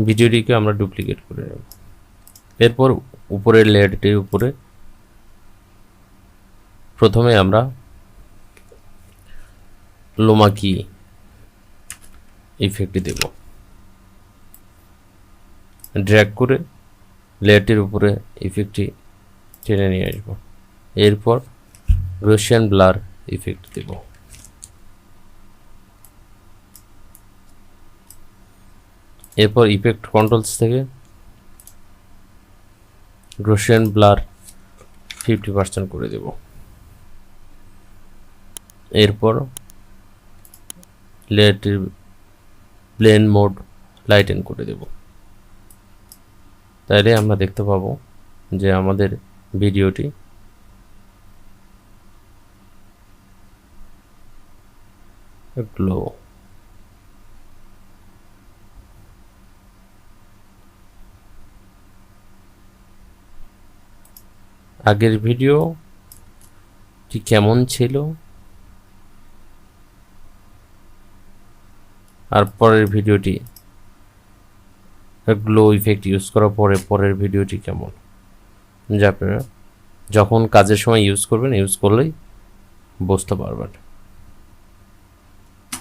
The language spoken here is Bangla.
ভিডিওটিকে আমরা ডুপ্লিকেট করে নেব। এরপর উপরের লেয়ারটির উপরে প্রথমে আমরা লোমাকি ইফেক্টটি দেব, ড্র্যাগ করে লেয়ারটির উপরে ইফেক্টটি টেনে নিয়ে আসব। এরপর গসিয়ান ব্লার ইফেক্ট দেব। এরপর ইফেক্ট কন্ট্রোলস থেকে গসিয়ান ব্লার 50% করে দেব। এরপর লেয়ারটির ব্লেন্ড মোড লাইটেন করে দেব। তাইলে আমরা দেখতে পাবো যে আমাদের ভিডিওটি গ্লো। আগের ভিডিওটি কেমন ছিল আর পরের ভিডিওটি গ্লো ইফেক্ট ইউজ করার পরে পরের ভিডিওটি কেমন, যা আপনারা যখন কাজের সময় ইউজ করবেন, ইউজ করলেই বুঝতে পারবেন।